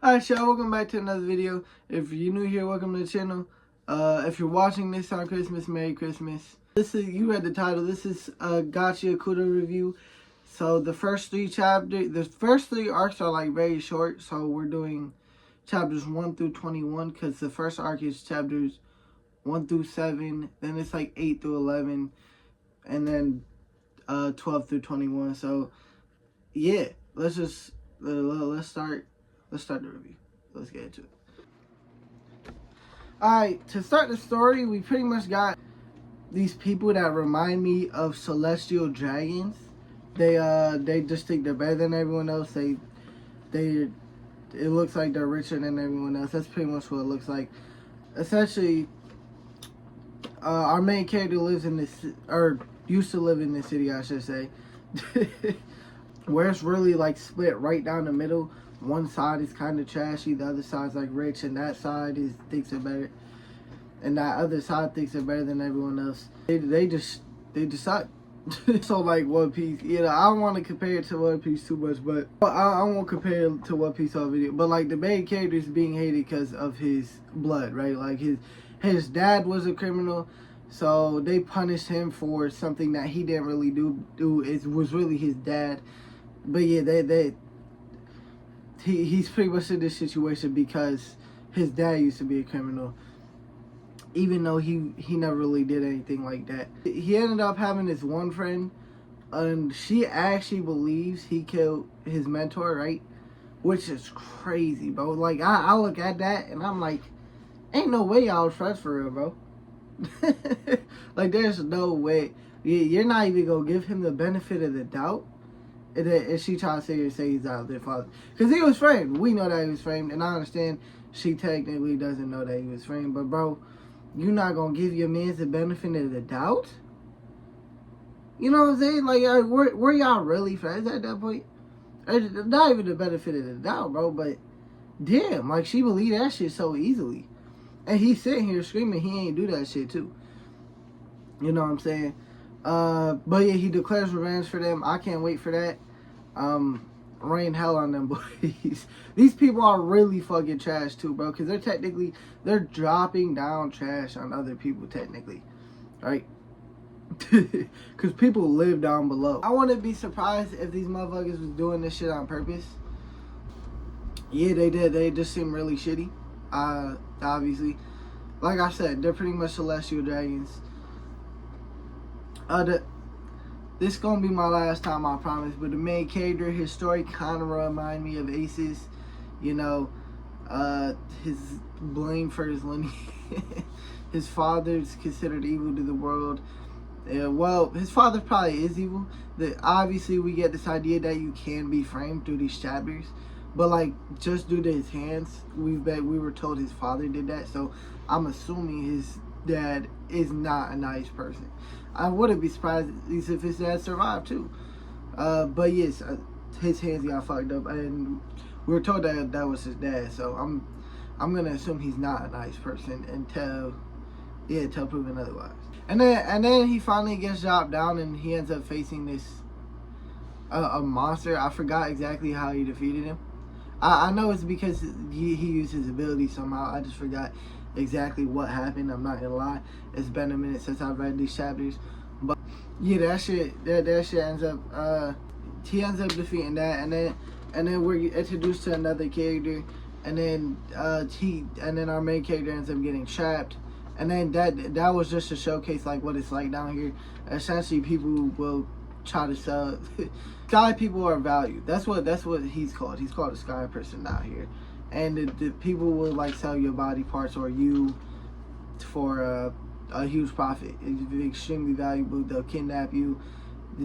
Alright, y'all, welcome back to another video. If you're new here, welcome to the channel. If you're watching this on Christmas, Merry Christmas. You read the title. This is a Gachiakuta review. So the first three arcs are like very short. So we're doing chapters 1 through 21 because the first arc is chapters 1 through 7. Then it's like 8 through 11, and then 12 through 21. So yeah, let's start. Let's start the review. Let's get into it. Alright, to start the story, we pretty much got these people that remind me of celestial dragons. They just think they're better than everyone else. It looks like they're richer than everyone else. That's pretty much what it looks like. Essentially, our main character lives in this, or used to live in this city, I should say, where it's really like split right down the middle. One side is kind of trashy, the other side's like rich, and that side thinks they're better, and that other side thinks they're better than everyone else. They just suck. So like One Piece, I don't want to compare it to One Piece too much, but I won't compare it to One Piece on video. But like the main character is being hated because of his blood, right? Like his dad was a criminal, so they punished him for something that he didn't really do. It was really his dad, but yeah, He's pretty much in this situation because his dad used to be a criminal, even though he never really did anything like that. He ended up having this one friend, and she actually believes he killed his mentor, right? Which is crazy, bro. Like, I look at that, and I'm like, ain't no way y'all was friends for real, bro. Like, there's no way. You're not even gonna give him the benefit of the doubt. And she trying to say he's not their father. Because he was framed. We know that he was framed. And I understand she technically doesn't know that he was framed. But, bro, you're not going to give your man the benefit of the doubt? You know what I'm saying? Like, were y'all really friends at that point? Not even the benefit of the doubt, bro. But, damn, like, she believed that shit so easily. And he's sitting here screaming he ain't do that shit, too. You know what I'm saying? But yeah, he declares revenge for them. I can't wait for that. Rain hell on them boys. These people are really fucking trash too, bro, because they're dropping down trash on other people technically, right? Because people live down below. I wouldn't be surprised if these motherfuckers was doing this shit on purpose. Yeah, they did. They just seem really shitty. Obviously, like I said, they're pretty much celestial dragons. This gonna be my last time, I promise. But the main character, his story kind of remind me of Ace's. You know, his blame for his lineage. His father's considered evil to the world. Well, his father probably is evil. Obviously, we get this idea that you can be framed through these chapters. But like, just due to his hands, we were told his father did that. So I'm assuming his dad is not a nice person. I wouldn't be surprised if his dad survived too. But yes, his hands got fucked up, and we were told that was his dad. So I'm gonna assume he's not a nice person until proven otherwise. And then he finally gets dropped down, and he ends up facing this a monster. I forgot exactly how he defeated him. I know it's because he used his ability somehow. I just forgot exactly what happened. I'm not gonna lie, it's been a minute since I've read these chapters, but yeah, that shit ends up he ends up defeating that, and then we're introduced to another character, and then our main character ends up getting trapped, and then that was just to showcase like what it's like down here. Essentially, people will try to sell sky people are valued. That's what he's called. He's called a sky person down here. And the people will like sell your body parts or you for a huge profit. It's extremely valuable. They'll kidnap you,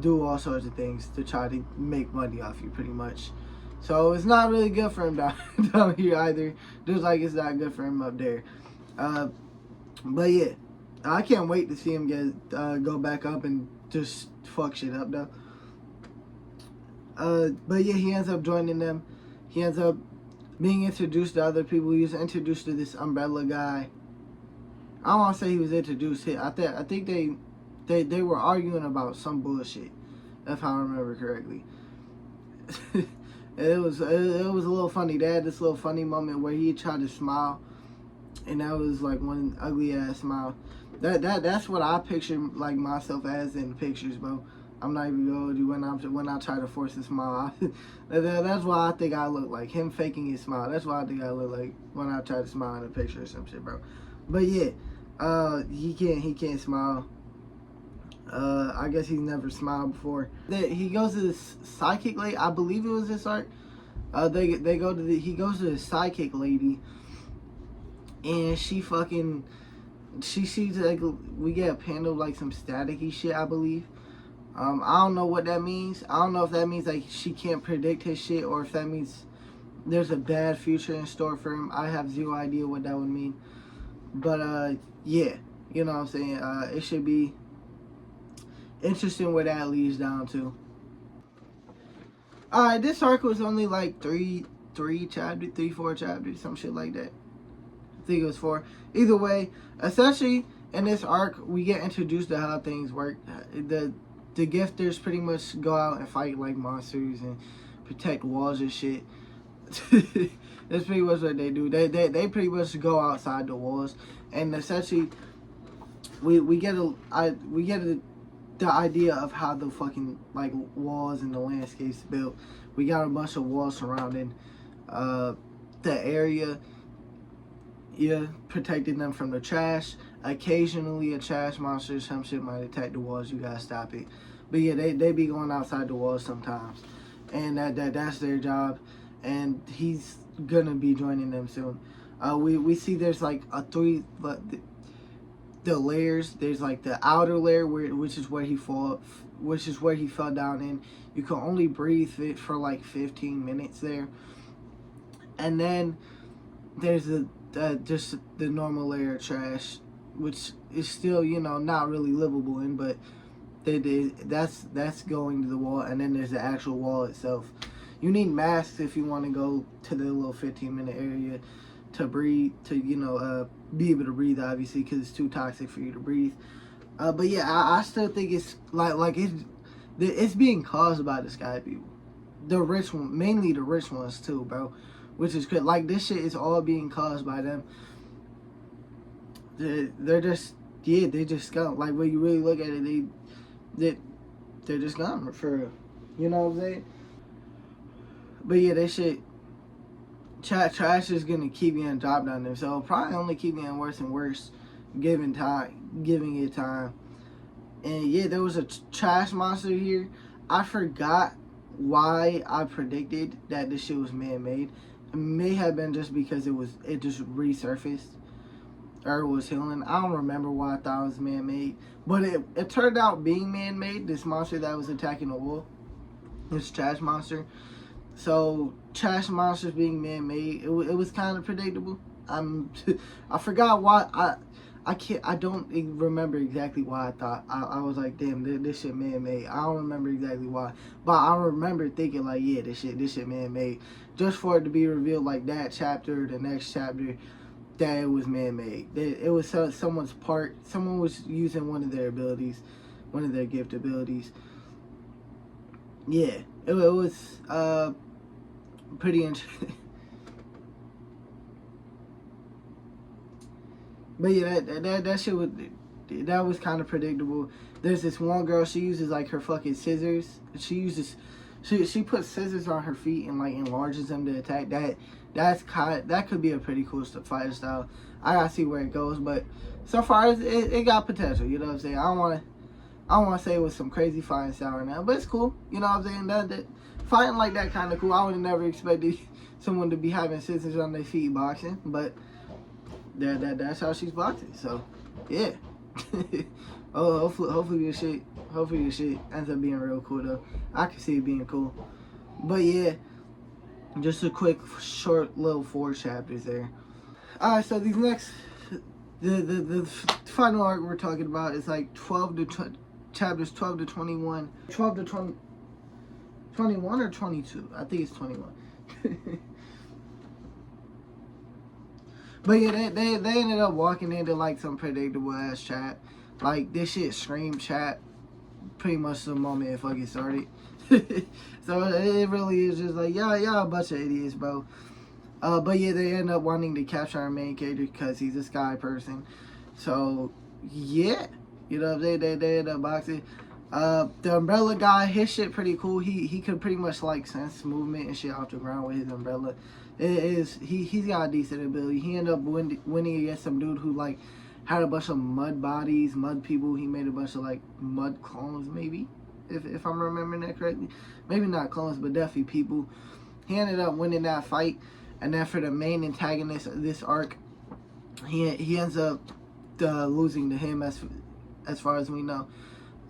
do all sorts of things to try to make money off you, pretty much. So it's not really good for him down here either. Just like it's not good for him up there. But yeah, I can't wait to see him go back up and just fuck shit up though. But yeah, he ends up joining them. He ends up being introduced to other people. He was introduced to this umbrella guy. I don't want to say he was introduced here. I think they were arguing about some bullshit, if I remember correctly. It was a little funny. They had this little funny moment where he tried to smile, and that was like one ugly ass smile. That's what I picture like myself as in the pictures, bro. I'm not even gonna do when I try to force a smile. That's why I think I look like him faking his smile. That's why I think I look like when I try to smile in a picture or some shit, bro. But yeah, he can't smile. I guess he's never smiled before. He goes to this psychic lady. I believe it was this arc. He goes to the psychic lady, and she sees like we get a panel of like some staticky shit, I believe. I don't know what that means. I don't know if that means like she can't predict his shit, or if that means there's a bad future in store for him. I have zero idea what that would mean. But yeah, you know what I'm saying. It should be interesting where that leads down to. Alright, this arc was only like three, four chapters, some shit like that. I think it was 4. Either way, essentially in this arc we get introduced to how things work. The gifters pretty much go out and fight like monsters and protect walls and shit. That's pretty much what they do. They pretty much go outside the walls, and essentially we get the idea of how the fucking like walls and the landscape's built. We got a bunch of walls surrounding the area, yeah, protecting them from the trash. Occasionally a trash monster or some shit might attack the walls. You gotta stop it. But yeah, they be going outside the walls sometimes, and that's their job. And he's gonna be joining them soon. We see there's like the layers. There's like the outer layer which is where he fell down in. You can only breathe it for like 15 minutes there, and then there's just the normal layer of trash, which is still, you know, not really livable in, but that's going to the wall. And then there's the actual wall itself. You need masks if you want to go to the little 15-minute area to breathe, to, you know, be able to breathe, obviously, because it's too toxic for you to breathe. But yeah, I still think it's like it's being caused by the sky people, the rich one, mainly the rich ones too, bro. Which is good. Like, this shit is all being caused by them. They're just, yeah, they just scum. Like, when you really look at it, they're just scum for real. You know what I'm saying? But yeah, that shit, trash is gonna keep getting dropped on them. So it'll probably only keep getting worse and worse, giving it time. And yeah, there was a trash monster here. I forgot why I predicted that this shit was man-made. It may have been just because it just resurfaced or was healing. I don't remember why I thought it was man-made, but it turned out being man-made. This monster that was attacking the wall, this trash monster. So trash monsters being man-made, it was kind of predictable. I forgot why I don't even remember exactly why I thought I was like, damn, this shit man-made. I don't remember exactly why, but I remember thinking like, yeah, this shit man-made. Just for it to be revealed like that chapter, the next chapter, that it was man-made. It was someone's part. Someone was using one of their abilities, one of their gift abilities. Yeah, it was pretty interesting. But yeah, that shit was kind of predictable. There's this one girl, she uses like her fucking scissors. She puts scissors on her feet and like enlarges them to attack. That could be a pretty cool fighter style. I gotta see where it goes, but so far it got potential. You know what I'm saying? I don't want to say it was some crazy fighting style right now, but it's cool. You know what I'm saying? That fighting like that kind of cool. I would have never expected someone to be having scissors on their feet boxing, but that's how she's boxing. So yeah. Oh, hopefully this shit ends up being real cool though. I can see it being cool. But yeah, just a quick short little 4 chapters there. Alright, so these next the final arc we're talking about is like chapters 12 to 21. 12 to 20, 21 or 22? I think it's 21. But yeah, they ended up walking into like some predictable ass chat. Like, this shit screamed chat pretty much the moment it fucking started. So it really is just like, y'all a bunch of idiots, bro. But yeah, they end up wanting to capture our main character because he's a sky person. So yeah, you know, they end up boxing. The umbrella guy, his shit pretty cool. He could pretty much like sense movement and shit off the ground with his umbrella. He's got a decent ability. He ended up winning against some dude who like had a bunch of mud bodies, mud people. He made a bunch of like mud clones, maybe, if I'm remembering that correctly. Maybe not clones, but definitely people. He ended up winning that fight. And then for the main antagonist of this arc, he ends up losing to him as far as we know.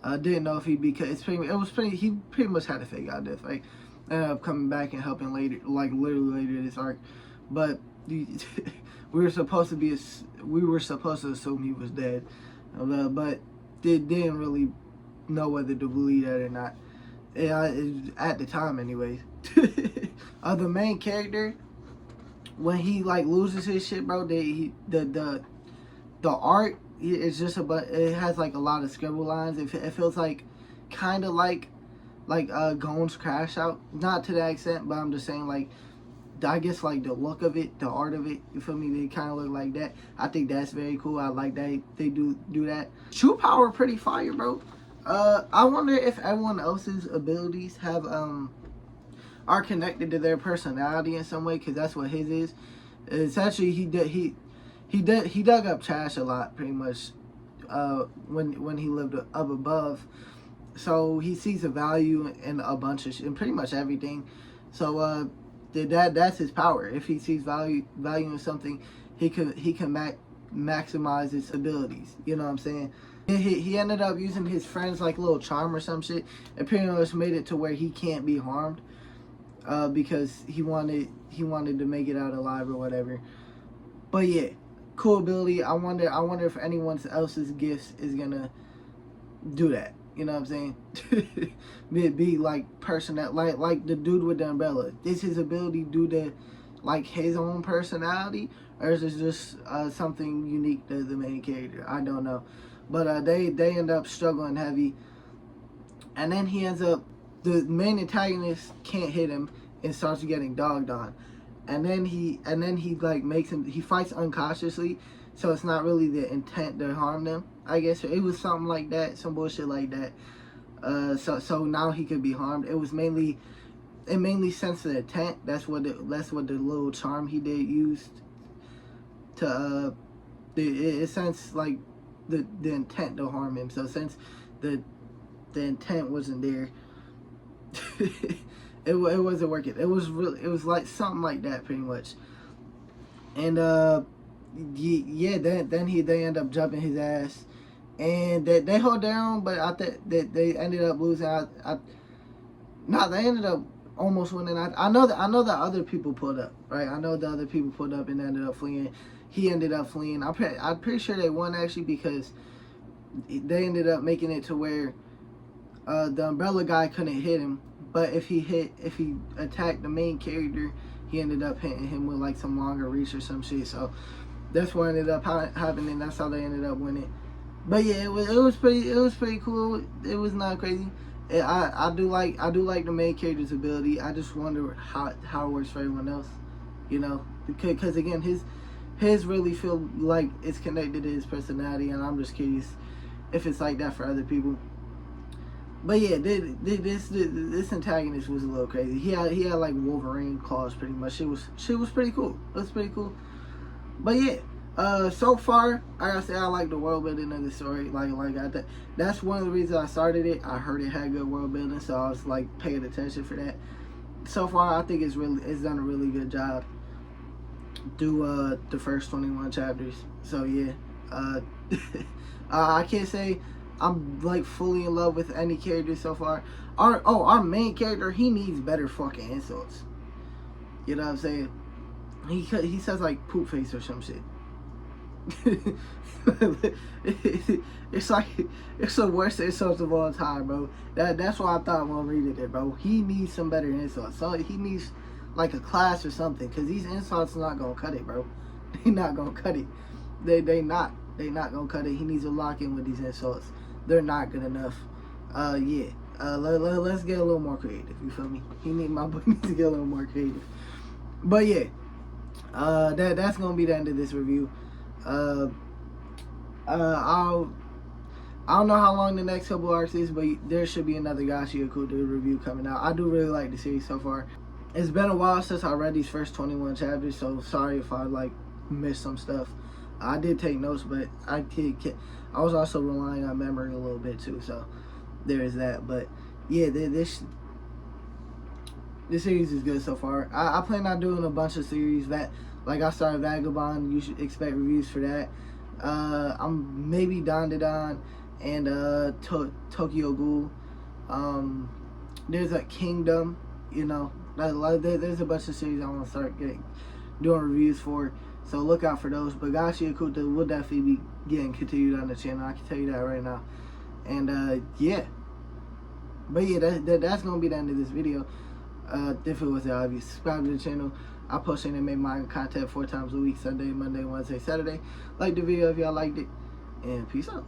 Didn't know if he'd be, he pretty much had to fake out this fight. Ended up coming back and helping later, like literally later this arc. But we were supposed to assume he was dead, but they didn't really know whether to believe that or not. At the time, anyways. The main character, when he like loses his shit, bro, the art is just it has like a lot of scribble lines. It feels like kind of like Gon's Crash Out, not to that extent, but I'm just saying, like, I guess like the look of it, the art of it, you feel me? They kind of look like that. I think that's very cool. I like that they do that. True power pretty fire, bro. I wonder if everyone else's abilities have are connected to their personality in some way, because that's what his is. It's actually he dug up trash a lot, pretty much, when he lived up above. So he sees a value in a bunch of in pretty much everything. So that's his power. If he sees value in something, he can maximize its abilities. You know what I'm saying? He ended up using his friend's like little charm or some shit. It pretty much made it to where he can't be harmed. Because he wanted to make it out alive or whatever. But yeah, cool ability. I wonder if anyone else's gifts is gonna do that. You know what I'm saying? be like like the dude with the umbrella. Is his ability due to like his own personality, or is it just something unique to the main character? I don't know. But they end up struggling heavy, and then he ends up. The main antagonist can't hit him and starts getting dogged on, and then he like he fights unconsciously, so it's not really the intent to harm them. I guess it was something like that, some bullshit like that. So now he could be harmed. It mainly sensed the intent. That's what the little charm he did used to it sensed like the intent to harm him. So since the intent wasn't there. it wasn't working. It was like something like that pretty much. And yeah, then they end up jumping his ass, and they hold down, but I think that they ended up losing. They ended up almost winning. I know that other people pulled up, right? I know the other people pulled up and ended up fleeing. He ended up fleeing. I'm pretty sure they won actually, because they ended up making it to where the umbrella guy couldn't hit him, but if he attacked the main character, he ended up hitting him with like some longer reach or some shit. So that's what ended up happening. That's how they ended up winning. But yeah, it was pretty cool. It was not crazy. I do like the main character's ability. I just wonder how it works for everyone else. You know, because again, his really feel like it's connected to his personality, and I'm just curious if it's like that for other people. But yeah, this antagonist was a little crazy. He had like Wolverine claws pretty much. She was pretty cool. It was pretty cool. But yeah, so far, like I said, I like the world building of the story. That's one of the reasons I started it. I heard it had good world building, so I was like paying attention for that. So far, I think it's done a really good job through the first 21 chapters. So yeah, I can't say I'm like fully in love with any character so far. Our main character, he needs better fucking insults. You know what I'm saying? He says like poop face or some shit. It's like it's the worst insults of all time, bro. That's why I thought when reading it, bro. He needs some better insults. So he needs like a class or something, because these insults are not gonna cut it, bro. They not gonna cut it. They not gonna cut it. He needs to lock in with these insults. They're not good enough. Yeah. let's get a little more creative. You feel me? My boy needs to get a little more creative. But yeah, that's gonna be the end of this review. I don't know how long the next couple arcs is, but there should be another Gachiakuta review coming out. I do really like the series so far. It's been a while since I read these first 21 chapters, so sorry if I like missed some stuff. I did take notes, but I was also relying on memory a little bit too, so there is that. But yeah, this series is good so far. I plan on doing a bunch of series that, like I started Vagabond. You should expect reviews for that. I'm maybe Don and Tokyo Ghoul. There's a Kingdom, you know. There's a bunch of series I want to start doing reviews for. So look out for those. But Gachiakuta will definitely be getting continued on the channel. I can tell you that right now. And yeah. But yeah, that's gonna be the end of this video. If it wasn't obvious, subscribe to the channel. I post and make manga content 4 times a week: Sunday, Monday, Wednesday, Saturday. Like the video if y'all liked it, and peace out.